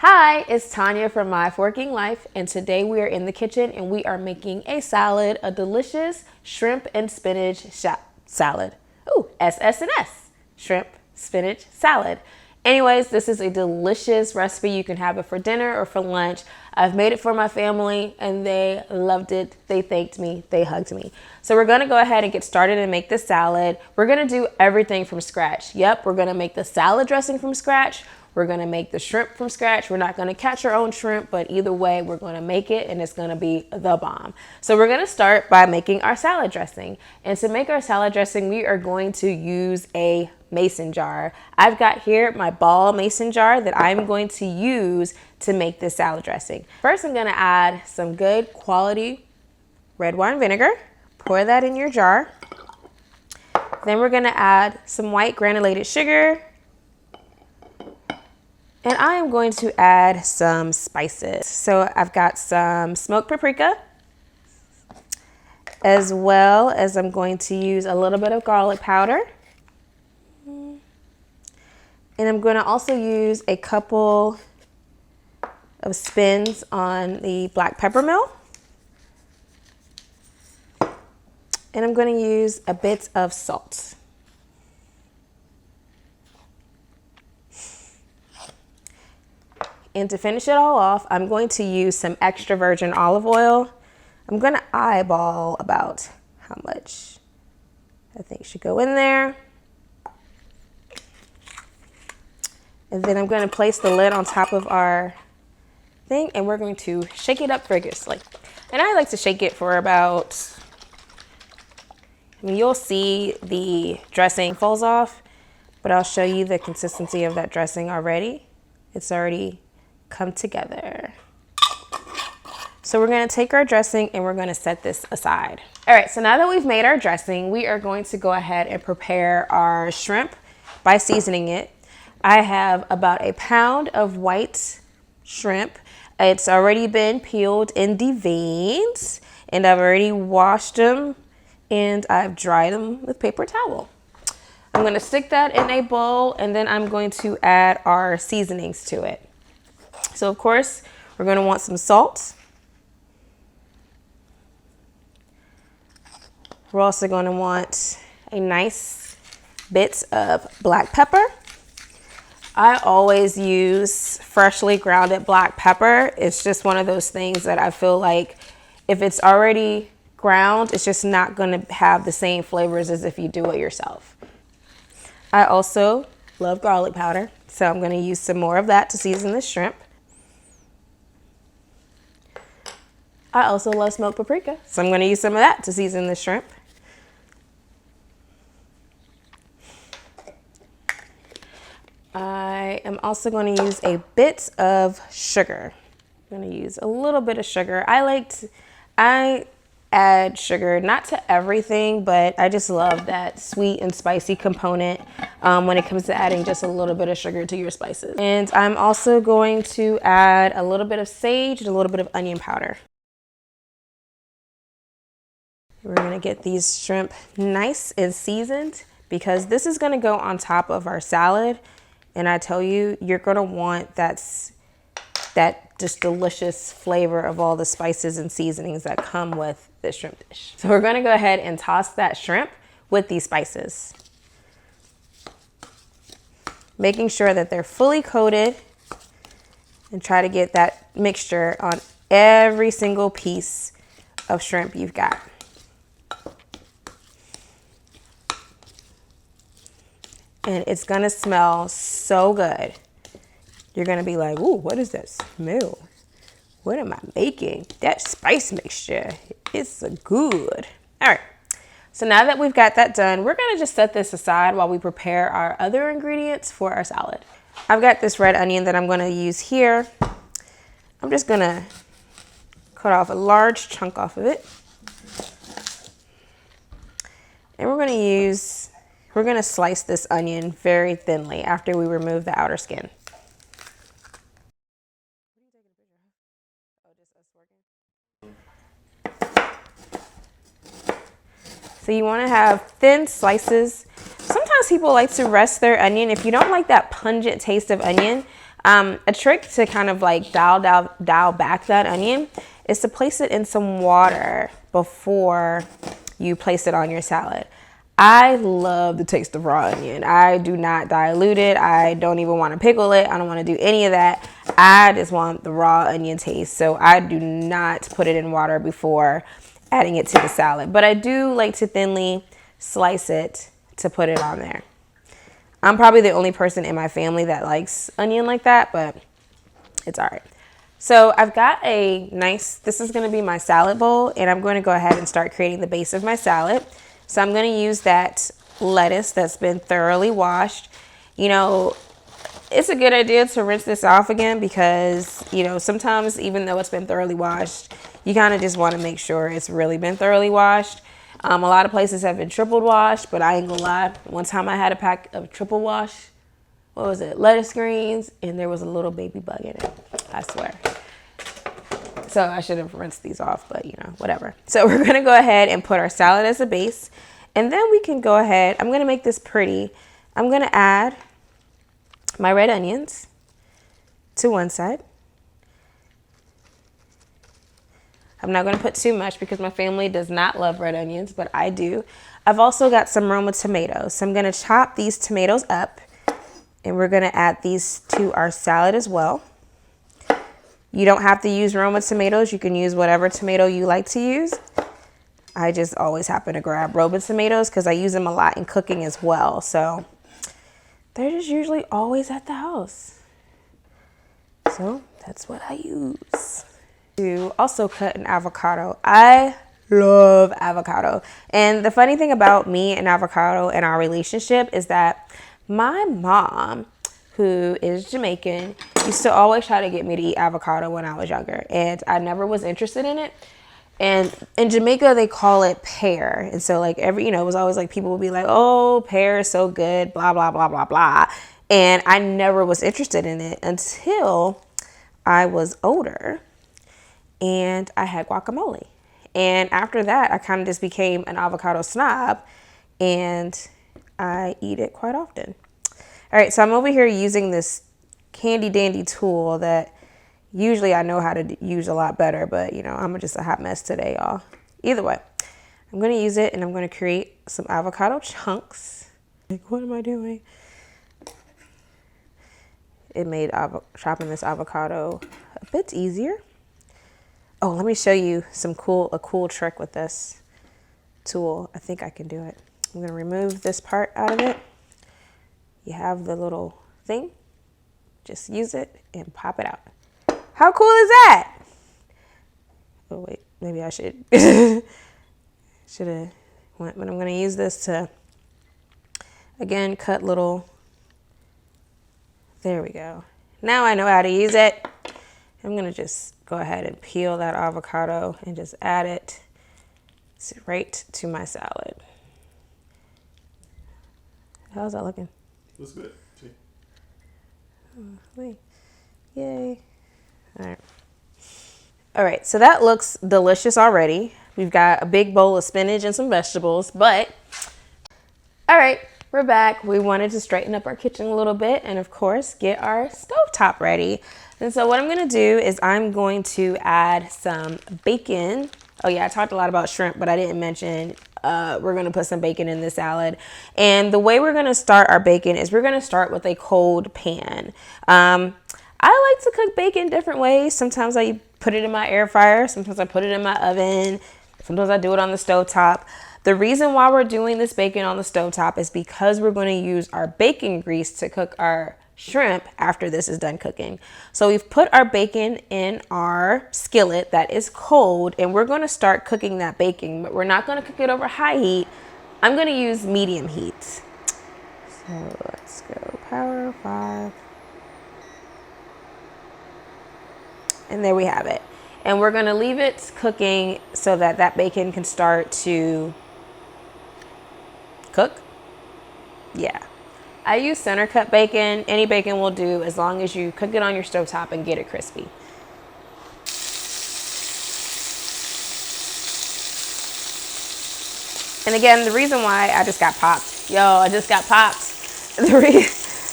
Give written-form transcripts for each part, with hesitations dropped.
Hi, it's Tanya from My Forking Life, and today we are in the kitchen and we are making a salad, a delicious shrimp and spinach salad. Ooh, S&S, shrimp, spinach salad. Anyways, this is a delicious recipe. You can have it for dinner or for lunch. I've made it for my family and they loved it. They thanked me, they hugged me. So we're gonna go ahead and get started and make the salad. We're gonna do everything from scratch. Yep, we're gonna make the salad dressing from scratch. We're gonna make the shrimp from scratch. We're not gonna catch our own shrimp, but either way, we're gonna make it and it's gonna be the bomb. So we're gonna start by making our salad dressing. And to make our salad dressing, we are going to use a mason jar. I've got here my ball mason jar that I'm going to use to make this salad dressing. First, I'm gonna add some good quality red wine vinegar. Pour that in your jar. Then we're gonna add some white granulated sugar. And I am going to add some spices. So I've got some smoked paprika, as well as I'm going to use a little bit of garlic powder. And I'm going to also use a couple of spins on the black pepper mill. And I'm going to use a bit of salt. And to finish it all off, I'm going to use some extra virgin olive oil. I'm going to eyeball about how much I think should go in there. And then I'm going to place the lid on top of our thing and we're going to shake it up vigorously. And I like to shake it for about, you'll see the dressing falls off, but I'll show you the consistency of that dressing already. It's already come together. So we're going to take our dressing and we're going to set this aside. All right, so now that we've made our dressing, we are going to go ahead and prepare our shrimp by seasoning it. I have about a pound of white shrimp. It's already been peeled and deveined, and I've already washed them and I've dried them with paper towel. I'm going to stick that in a bowl and then I'm going to add our seasonings to it. So of course, we're going to want some salt. We're also going to want a nice bit of black pepper. I always use freshly grounded black pepper. It's just one of those things that I feel like if it's already ground, it's just not going to have the same flavors as if you do it yourself. I also love garlic powder, so I'm going to use some more of that to season the shrimp. I also love smoked paprika, so I'm going to use some of that to season the shrimp. I am also going to use a bit of sugar. I'm going to use a little bit of sugar. I add sugar, not to everything, but I just love that sweet and spicy component when it comes to adding just a little bit of sugar to your spices. And I'm also going to add a little bit of sage and a little bit of onion powder. We're going to get these shrimp nice and seasoned because this is going to go on top of our salad. And I tell you, you're going to want that just delicious flavor of all the spices and seasonings that come with this shrimp dish. So we're going to go ahead and toss that shrimp with these spices, making sure that they're fully coated, and try to get that mixture on every single piece of shrimp you've got. And it's gonna smell so good. You're gonna be like, ooh, what is that smell? What am I making? That spice mixture, it's good. All right, so now that we've got that done, we're gonna just set this aside while we prepare our other ingredients for our salad. I've got this red onion that I'm gonna use here. I'm just gonna cut off a large chunk off of it. And we're gonna slice this onion very thinly after we remove the outer skin. So you wanna have thin slices. Sometimes people like to rest their onion. If you don't like that pungent taste of onion, A trick to kind of like dial back that onion is to place it in some water before you place it on your salad. I love the taste of raw onion. I do not dilute it. I don't even want to pickle it. I don't want to do any of that. I just want the raw onion taste. So I do not put it in water before adding it to the salad. But I do like to thinly slice it to put it on there. I'm probably the only person in my family that likes onion like that, but it's all right. So I've got this is going to be my salad bowl, and I'm going to go ahead and start creating the base of my salad. So I'm going to use that lettuce that's been thoroughly washed. You know, it's a good idea to rinse this off again because, you know, sometimes even though it's been thoroughly washed, you kind of just want to make sure it's really been thoroughly washed. A lot of places have been triple washed, but I ain't gonna lie. One time I had a pack of triple wash, lettuce greens, and there was a little baby bug in it. I swear. So I should have rinsed these off, but you know, whatever. So we're gonna go ahead and put our salad as a base, and then we can go ahead. I'm gonna make this pretty. I'm gonna add my red onions to one side. I'm not going to put too much because my family does not love red onions, but I do. I've also got some Roma tomatoes. So I'm going to chop these tomatoes up, and we're going to add these to our salad as well. You don't have to use Roma tomatoes. You can use whatever tomato you like to use. I just always happen to grab Roma tomatoes because I use them a lot in cooking as well. So they're just usually always at the house. So that's what I use. To also cut an avocado. I love avocado. And the funny thing about me and avocado and our relationship is that my mom, who is Jamaican, used to always try to get me to eat avocado when I was younger. And I never was interested in it. And in Jamaica, they call it pear. And so like it was always like people would be like, oh, pear is so good, blah, blah, blah, blah, blah. And I never was interested in it until I was older. And I had guacamole. And after that, I kind of just became an avocado snob, and I eat it quite often. All right, so I'm over here using this handy dandy tool that usually I know how to use a lot better, but you know, I'm just a hot mess today, y'all. Either way, I'm gonna use it, and I'm gonna create some avocado chunks. Like, what am I doing? It made chopping this avocado a bit easier. Oh, let me show you a cool trick with this tool. I think I can do it. I'm going to remove this part out of it. You have the little thing. Just use it and pop it out. How cool is that? Oh, wait. Maybe I should have went. But I'm going to use this to, again, cut little. There we go. Now I know how to use it. I'm going to just go ahead and peel that avocado and just add it right to my salad. How's that looking? Looks good. See? Oh, wait. Yay. All right, so that looks delicious already. We've got a big bowl of spinach and some vegetables, but all right, we're back. We wanted to straighten up our kitchen a little bit and of course get our stovetop ready. And so what I'm gonna do is I'm going to add some bacon. Oh yeah, I talked a lot about shrimp, but I didn't mention we're gonna put some bacon in the salad. And the way we're gonna start our bacon is we're gonna start with a cold pan. I like to cook bacon different ways. Sometimes I put it in my air fryer. Sometimes I put it in my oven. Sometimes I do it on the stovetop. The reason why we're doing this bacon on the stovetop is because we're gonna use our bacon grease to cook our shrimp after this is done cooking. So we've put our bacon in our skillet that is cold, and we're going to start cooking that bacon, but we're not going to cook it over high heat. I'm going to use medium heat. So let's go power 5. And there we have it. And we're going to leave it cooking so that that bacon can start to cook. Yeah. I use center cut bacon. Any bacon will do as long as you cook it on your stovetop and get it crispy. And again, the reason why I just got popped. I just got popped.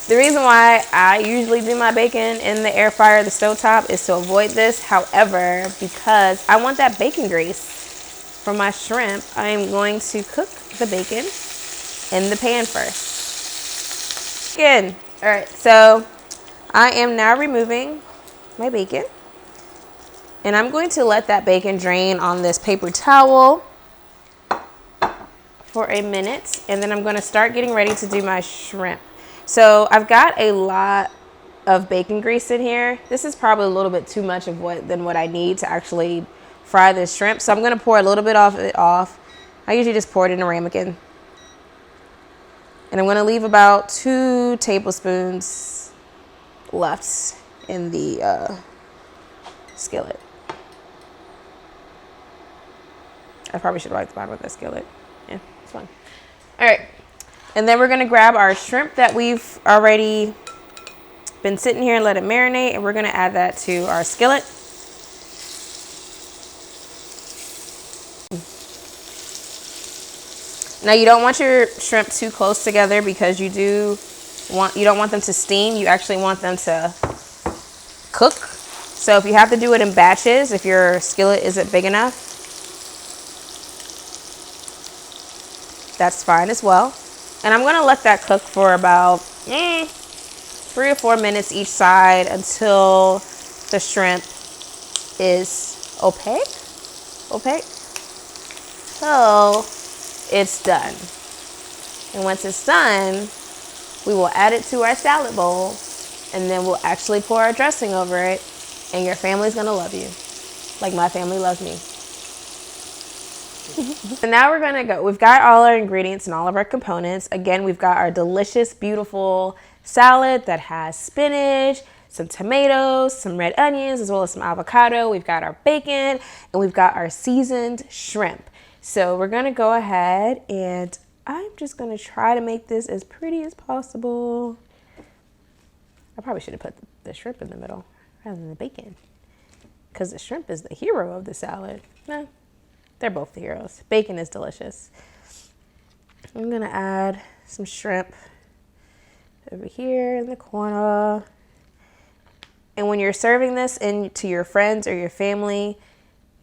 The reason why I usually do my bacon in the air fryer, the stovetop, is to avoid this. However, because I want that bacon grease for my shrimp, I am going to cook the bacon in the pan first. Again, all right, so I am now removing my bacon, and I'm going to let that bacon drain on this paper towel for a minute, and then I'm going to start getting ready to do my shrimp. So I've got a lot of bacon grease in here. This is probably a little bit too much of what I need to actually fry this shrimp. So I'm going to pour a little bit of it off. I usually just pour it in a ramekin. And I'm going to leave about 2 tablespoons left in the skillet. I probably should wipe the bottom of that skillet. Yeah, it's fine. All right. And then we're going to grab our shrimp that we've already been sitting here and let it marinate, and we're going to add that to our skillet. Now you don't want your shrimp too close together because you don't want them to steam. You actually want them to cook. So if you have to do it in batches, if your skillet isn't big enough, that's fine as well. And I'm going to let that cook for about 3 or 4 minutes each side until the shrimp is opaque. So it's done. And once it's done, we will add it to our salad bowl, and then we'll actually pour our dressing over it, and your family's going to love you like my family loves me. So now we're gonna go. We've got all our ingredients and all of our components. Again, we've got our delicious, beautiful salad that has spinach, some tomatoes, some red onions, as well as some avocado. We've got our bacon, and we've got our seasoned shrimp. So we're gonna go ahead, and I'm just gonna try to make this as pretty as possible. I probably should have put the shrimp in the middle rather than the bacon, because the shrimp is the hero of the salad. No. They're both the heroes. Bacon is delicious. I'm gonna add some shrimp over here in the corner. And when you're serving this to your friends or your family,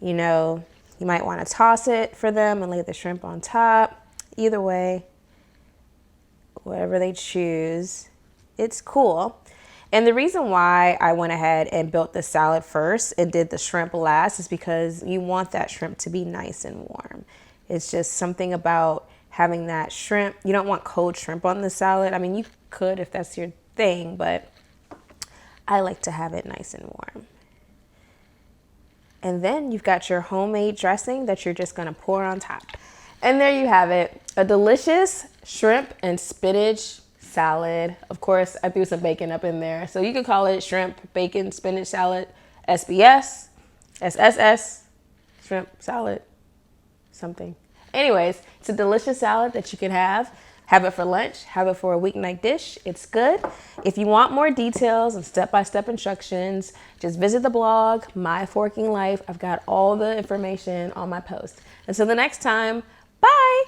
you know, you might want to toss it for them and lay the shrimp on top. Either way, whatever they choose, it's cool. And the reason why I went ahead and built the salad first and did the shrimp last is because you want that shrimp to be nice and warm. It's just something about having that shrimp. You don't want cold shrimp on the salad. I mean, you could if that's your thing, but I like to have it nice and warm. And then you've got your homemade dressing that you're just gonna pour on top. And there you have it, a delicious shrimp and spinach salad. Of course, I threw some bacon up in there. So you could call it shrimp, bacon, spinach salad, SBS, SSS, shrimp salad, something. Anyways, it's a delicious salad that you can have. Have it for lunch, have it for a weeknight dish. It's good. If you want more details and step-by-step instructions, just visit the blog, My Forking Life. I've got all the information on my post. Until the next time, bye.